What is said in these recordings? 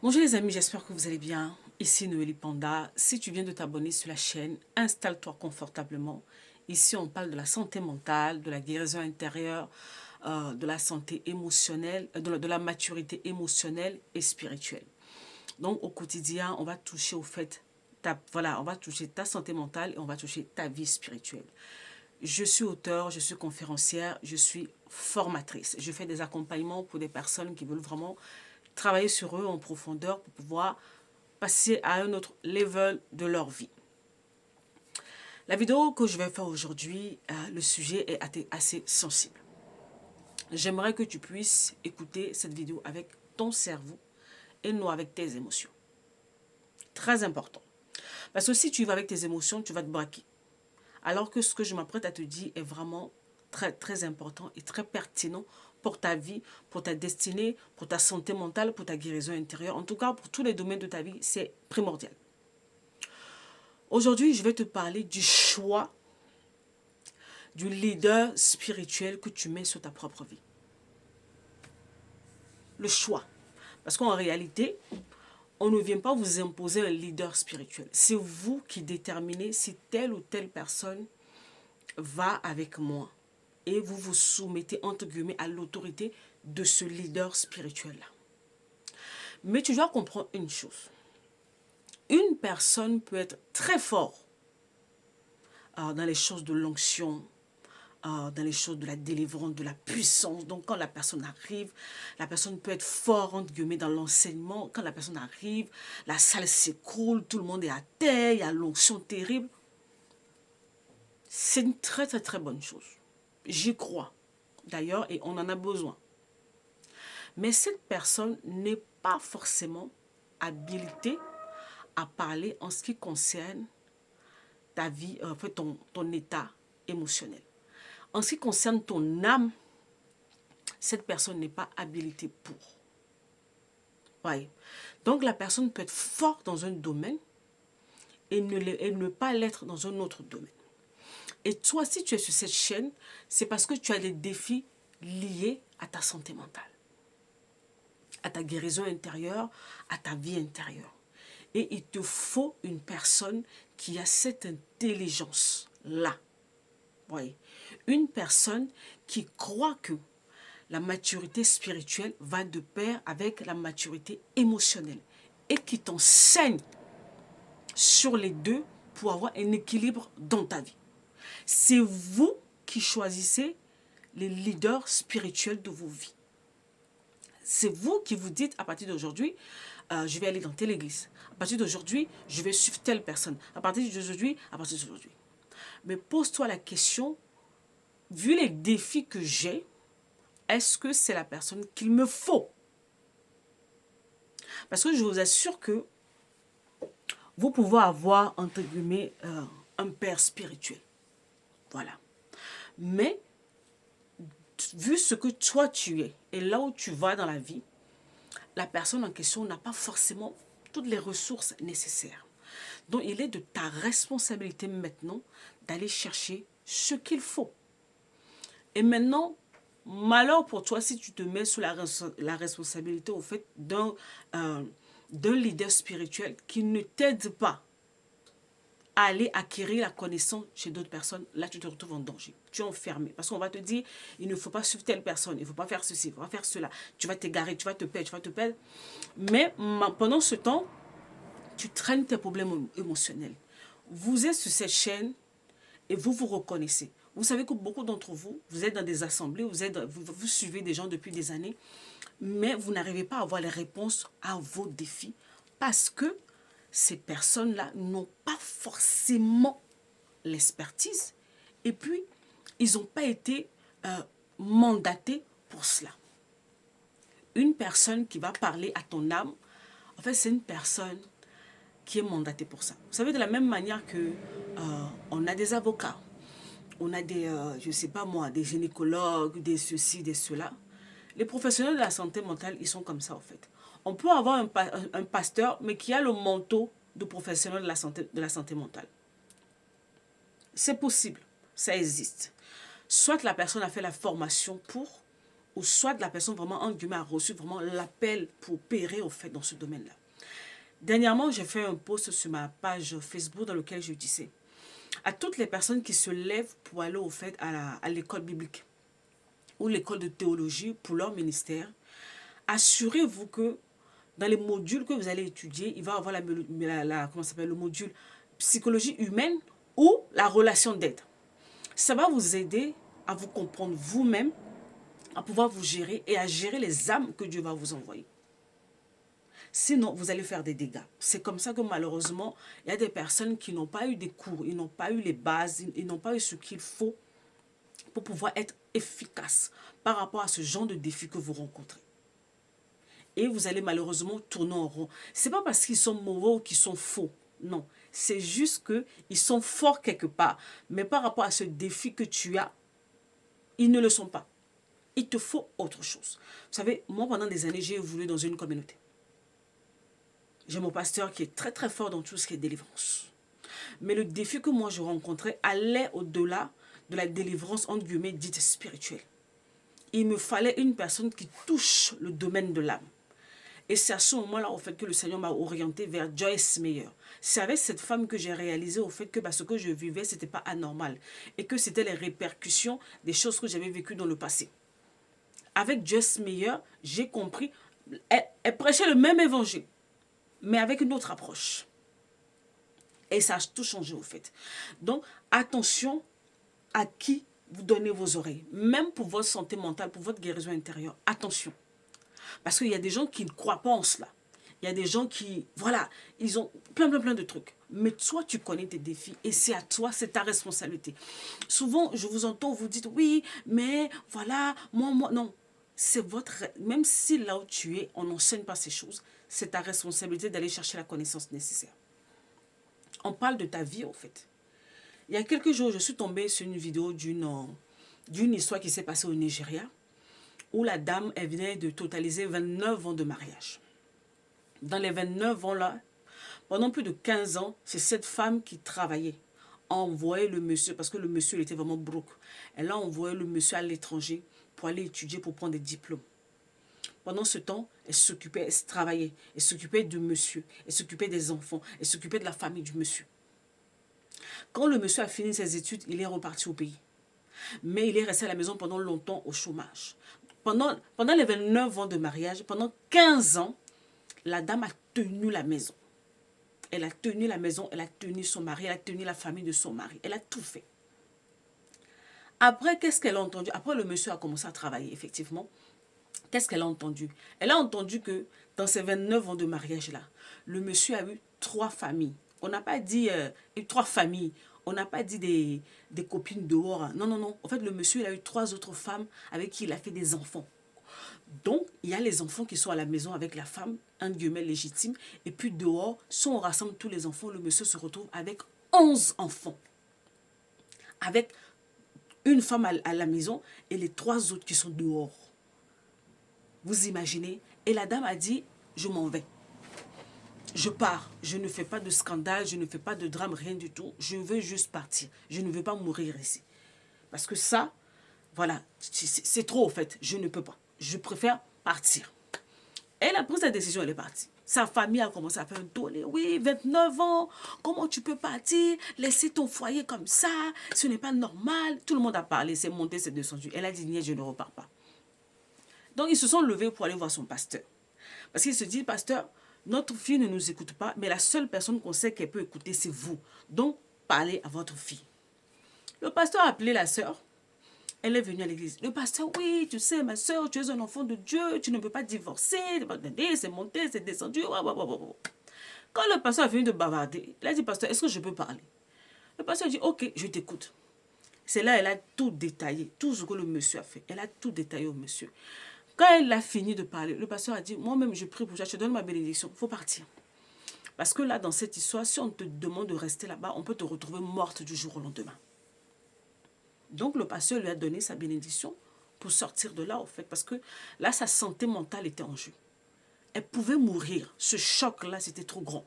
Bonjour les amis, j'espère que vous allez bien. Ici Noélie Panda. Si tu viens de t'abonner sur la chaîne, installe-toi confortablement. Ici, on parle de la santé mentale, de la guérison intérieure, de la santé émotionnelle, de la maturité émotionnelle et spirituelle. Donc, au quotidien, on va toucher au fait, on va toucher ta santé mentale et on va toucher ta vie spirituelle. Je suis auteure, je suis conférencière, je suis formatrice. Je fais des accompagnements pour des personnes qui veulent vraiment travailler sur eux en profondeur pour pouvoir passer à un autre level de leur vie. La vidéo que je vais faire aujourd'hui, le sujet est assez sensible. J'aimerais que tu puisses écouter cette vidéo avec ton cerveau et non avec tes émotions. Très important. Parce que si tu vas avec tes émotions, tu vas te braquer. Alors que ce que je m'apprête à te dire est vraiment très important et très pertinent pour ta vie, pour ta destinée, pour ta santé mentale, pour ta guérison intérieure. En tout cas, pour tous les domaines de ta vie, c'est primordial. Aujourd'hui, je vais te parler du choix du leader spirituel que tu mets sur ta propre vie. Le choix. Parce qu'en réalité, on ne vient pas vous imposer un leader spirituel. C'est vous qui déterminez si telle ou telle personne va avec moi. Et vous vous soumettez, entre guillemets, à l'autorité de ce leader spirituel-là. Mais tu dois comprendre une chose. Une personne peut être très fort dans les choses de l'onction, dans les choses de la délivrance, de la puissance. Donc quand la personne arrive, la personne peut être fort, entre guillemets, dans l'enseignement. Quand la personne arrive, la salle s'écroule, tout le monde est à terre, il y a l'onction terrible. C'est une très bonne chose. J'y crois, d'ailleurs, et on en a besoin. Mais cette personne n'est pas forcément habilitée à parler en ce qui concerne ta vie, ton état émotionnel. En ce qui concerne ton âme, cette personne n'est pas habilitée pour. Ouais. Donc la personne peut être forte dans un domaine et ne pas l'être dans un autre domaine. Et toi, si tu es sur cette chaîne, c'est parce que tu as des défis liés à ta santé mentale, à ta guérison intérieure, à ta vie intérieure. Et il te faut une personne qui a cette intelligence-là. Oui. Une personne qui croit que la maturité spirituelle va de pair avec la maturité émotionnelle et qui t'enseigne sur les deux pour avoir un équilibre dans ta vie. C'est vous qui choisissez les leaders spirituels de vos vies. C'est vous qui vous dites à partir d'aujourd'hui, je vais aller dans telle église. À partir d'aujourd'hui, je vais suivre telle personne. À partir d'aujourd'hui. Mais pose-toi la question, vu les défis que j'ai, est-ce que c'est la personne qu'il me faut? Parce que je vous assure que vous pouvez avoir, entre guillemets, un père spirituel. Voilà. Mais, vu ce que toi tu es et là où tu vas dans la vie, la personne en question n'a pas forcément toutes les ressources nécessaires. Donc, il est de ta responsabilité maintenant d'aller chercher ce qu'il faut. Et maintenant, malheur pour toi si tu te mets sous la responsabilité au fait d'un leader spirituel qui ne t'aide pas à aller acquérir la connaissance chez d'autres personnes. Là, tu te retrouves en danger. Tu es enfermé. Parce qu'on va te dire, il ne faut pas suivre telle personne, il ne faut pas faire ceci, il ne faut pas faire cela. Tu vas t'égarer, tu vas te perdre. Mais pendant ce temps, tu traînes tes problèmes émotionnels. Vous êtes sur cette chaîne et vous vous reconnaissez. Vous savez que beaucoup d'entre vous, vous êtes dans des assemblées, vous suivez des gens depuis des années, mais vous n'arrivez pas à avoir les réponses à vos défis parce que ces personnes-là n'ont pas forcément l'expertise et puis ils n'ont pas été mandatés pour cela. Une personne qui va parler à ton âme, en fait, c'est une personne qui est mandatée pour ça. Vous savez, de la même manière que on a des avocats, on a des, je ne sais pas moi, des gynécologues, des ceci, des cela. Les professionnels de la santé mentale, ils sont comme ça, en fait. On peut avoir un pasteur, mais qui a le manteau de professionnel de la santé mentale. C'est possible, ça existe. Soit la personne a fait la formation pour, ou soit la personne vraiment, en guillemets, a reçu vraiment l'appel pour opérer, au fait, dans ce domaine-là. Dernièrement, j'ai fait un post sur ma page Facebook dans lequel je disais à toutes les personnes qui se lèvent pour aller, au fait, à l'école biblique ou l'école de théologie pour leur ministère, assurez-vous que dans les modules que vous allez étudier, il va y avoir comment ça s'appelle, le module psychologie humaine ou la relation d'aide. Ça va vous aider à vous comprendre vous-même, à pouvoir vous gérer et à gérer les âmes que Dieu va vous envoyer. Sinon, vous allez faire des dégâts. C'est comme ça que malheureusement, il y a des personnes qui n'ont pas eu des cours, ils n'ont pas eu les bases, ils n'ont pas eu ce qu'il faut pour pouvoir être efficaces par rapport à ce genre de défi que vous rencontrez. Et vous allez malheureusement tourner en rond. Ce n'est pas parce qu'ils sont mauvais ou qu'ils sont faux. Non, c'est juste qu'ils sont forts quelque part. Mais par rapport à ce défi que tu as, ils ne le sont pas. Il te faut autre chose. Vous savez, moi pendant des années, j'ai évolué dans une communauté. J'ai mon pasteur qui est très très fort dans tout ce qui est délivrance. Mais le défi que moi je rencontrais allait au-delà de la délivrance entre guillemets dite spirituelle. Il me fallait une personne qui touche le domaine de l'âme. Et c'est à ce moment-là, au fait, que le Seigneur m'a orienté vers Joyce Meyer. C'est avec cette femme que j'ai réalisé, au fait, que ce que je vivais, ce n'était pas anormal. Et que c'était les répercussions des choses que j'avais vécues dans le passé. Avec Joyce Meyer, j'ai compris, elle prêchait le même évangile, mais avec une autre approche. Et ça a tout changé, au fait. Donc, attention à qui vous donnez vos oreilles. Même pour votre santé mentale, pour votre guérison intérieure. Attention. Parce qu'il y a des gens qui ne croient pas en cela. Il y a des gens qui, voilà, ils ont plein de trucs. Mais toi, tu connais tes défis et c'est à toi, c'est ta responsabilité. Souvent, je vous entends, vous dites, oui, mais voilà, moi, non. C'est votre, même si là où tu es, on n'enseigne pas ces choses, c'est ta responsabilité d'aller chercher la connaissance nécessaire. On parle de ta vie, en fait. Il y a quelques jours, je suis tombée sur une vidéo d'une histoire qui s'est passée au Nigeria, où la dame, elle venait de totaliser 29 ans de mariage. Dans les 29 ans-là, pendant plus de 15 ans, c'est cette femme qui travaillait, a envoyé le monsieur, parce que le monsieur il était vraiment broke, elle a envoyé le monsieur à l'étranger pour aller étudier, pour prendre des diplômes. Pendant ce temps, elle s'occupait, elle travaillait, elle s'occupait du monsieur, elle s'occupait des enfants, elle s'occupait de la famille du monsieur. Quand le monsieur a fini ses études, il est reparti au pays. Mais il est resté à la maison pendant longtemps au chômage. Pendant les 29 ans de mariage, pendant 15 ans, la dame a tenu la maison. Elle a tenu la maison, elle a tenu son mari, elle a tenu la famille de son mari. Elle a tout fait. Après, qu'est-ce qu'elle a entendu? Après, le monsieur a commencé à travailler, effectivement. Qu'est-ce qu'elle a entendu? Elle a entendu que dans ces 29 ans de mariage-là, le monsieur a eu 3 familles. On n'a pas dit 3 familles. On n'a pas dit des copines dehors. Non, non, non. En fait, le monsieur, il a eu 3 autres femmes avec qui il a fait des enfants. Donc, il y a les enfants qui sont à la maison avec la femme, un guillemets légitime. Et puis dehors, si on rassemble tous les enfants, le monsieur se retrouve avec 11 enfants. Avec une femme à la maison et les 3 autres qui sont dehors. Vous imaginez? Et la dame a dit, je m'en vais. Je pars. Je ne fais pas de scandale, je ne fais pas de drame, rien du tout. Je veux juste partir. Je ne veux pas mourir ici. Parce que ça, voilà, c'est trop en fait. Je ne peux pas. Je préfère partir. Elle a pris sa décision, elle est partie. Sa famille a commencé à faire un tollé. Oui, 29 ans, comment tu peux partir? Laisser ton foyer comme ça, ce n'est pas normal. Tout le monde a parlé, c'est monté, c'est descendu. Elle a dit, je ne repars pas. Donc, ils se sont levés pour aller voir son pasteur. Parce qu'il se dit, pasteur, notre fille ne nous écoute pas, mais la seule personne qu'on sait qu'elle peut écouter, c'est vous. Donc, parlez à votre fille. Le pasteur a appelé la sœur. Elle est venue à l'église. Le pasteur, oui, tu sais, ma sœur, tu es un enfant de Dieu, tu ne peux pas divorcer, c'est monté, c'est descendu. Quand le pasteur a fini de bavarder, il a dit, pasteur, est-ce que je peux parler? Le pasteur a dit, ok, je t'écoute. C'est là, elle a tout détaillé, tout ce que le monsieur a fait. Elle a tout détaillé au monsieur. Quand elle a fini de parler, le pasteur a dit, moi-même, je prie pour toi, je te donne ma bénédiction, il faut partir. Parce que là, dans cette histoire, si on te demande de rester là-bas, on peut te retrouver morte du jour au lendemain. Donc, le pasteur lui a donné sa bénédiction pour sortir de là, en fait, parce que là, sa santé mentale était en jeu. Elle pouvait mourir. Ce choc-là, c'était trop grand.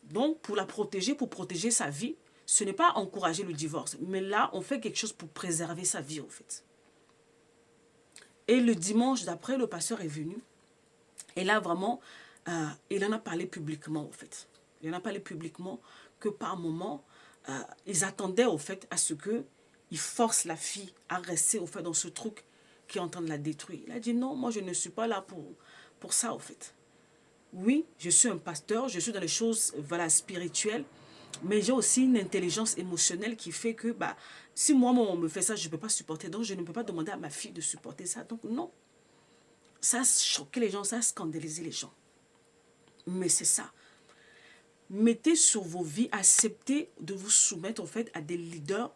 Donc, pour la protéger, pour protéger sa vie, ce n'est pas encourager le divorce, mais là, on fait quelque chose pour préserver sa vie, en fait. Et le dimanche d'après, le pasteur est venu. Et là, vraiment, il en a parlé publiquement, au fait. Il en a parlé publiquement que par moment, ils attendaient, au fait, à ce qu'il force la fille à rester, au fait, dans ce truc qui est en train de la détruire. Il a dit non, moi, je ne suis pas là pour ça, au fait. Oui, je suis un pasteur, je suis dans les choses, voilà, spirituelles, mais j'ai aussi une intelligence émotionnelle qui fait que, si moi-même on me fait ça, je ne peux pas supporter. Donc, je ne peux pas demander à ma fille de supporter ça. Donc, non. Ça a choqué les gens, ça a scandalisé les gens. Mais c'est ça. Mettez sur vos vies, acceptez de vous soumettre, en fait, à des leaders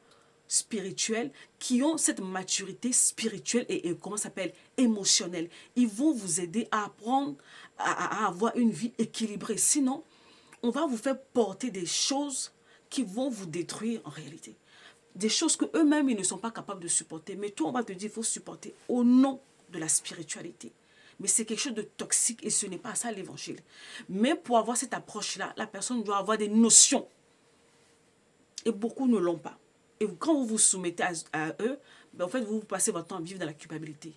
spirituels qui ont cette maturité spirituelle et comment ça s'appelle, émotionnelle. Ils vont vous aider à apprendre à avoir une vie équilibrée. Sinon, on va vous faire porter des choses qui vont vous détruire en réalité. Des choses que eux-mêmes, ils ne sont pas capables de supporter. Mais toi, on va te dire, il faut supporter au nom de la spiritualité. Mais c'est quelque chose de toxique et ce n'est pas ça l'évangile. Mais pour avoir cette approche-là, la personne doit avoir des notions. Et beaucoup ne l'ont pas. Et quand vous vous soumettez à eux, en fait, vous passez votre temps à vivre dans la culpabilité.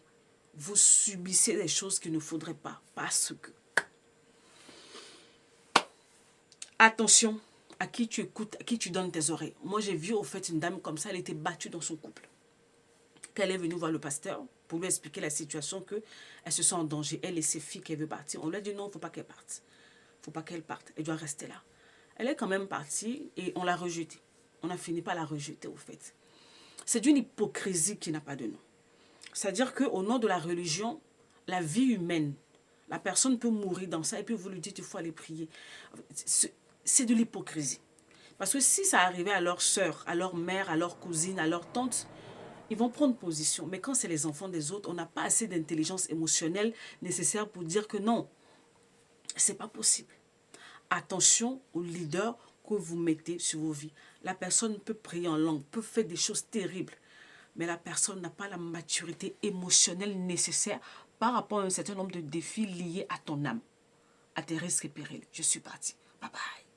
Vous subissez des choses qu'il ne faudrait pas. Parce que... Attention à qui tu écoutes, à qui tu donnes tes oreilles. Moi, j'ai vu, au fait, une dame comme ça, elle était battue dans son couple. Qu'elle est venue voir le pasteur pour lui expliquer la situation, qu'elle se sent en danger. Elle et ses filles, qu'elle veut partir. On lui a dit non, il ne faut pas qu'elle parte. Il ne faut pas qu'elle parte. Elle doit rester là. Elle est quand même partie et on l'a rejetée. On a fini par la rejeter, au fait. C'est d'une hypocrisie qui n'a pas de nom. C'est-à-dire qu'au nom de la religion, la vie humaine, la personne peut mourir dans ça et puis vous lui dites il faut aller prier. C'est de l'hypocrisie. Parce que si ça arrivait à leur sœur, à leur mère, à leur cousine, à leur tante, ils vont prendre position. Mais quand c'est les enfants des autres, on n'a pas assez d'intelligence émotionnelle nécessaire pour dire que non, c'est pas possible. Attention aux leaders que vous mettez sur vos vies. La personne peut prier en langue, peut faire des choses terribles, mais la personne n'a pas la maturité émotionnelle nécessaire par rapport à un certain nombre de défis liés à ton âme, à tes risques et périls. Je suis partie. Bye bye.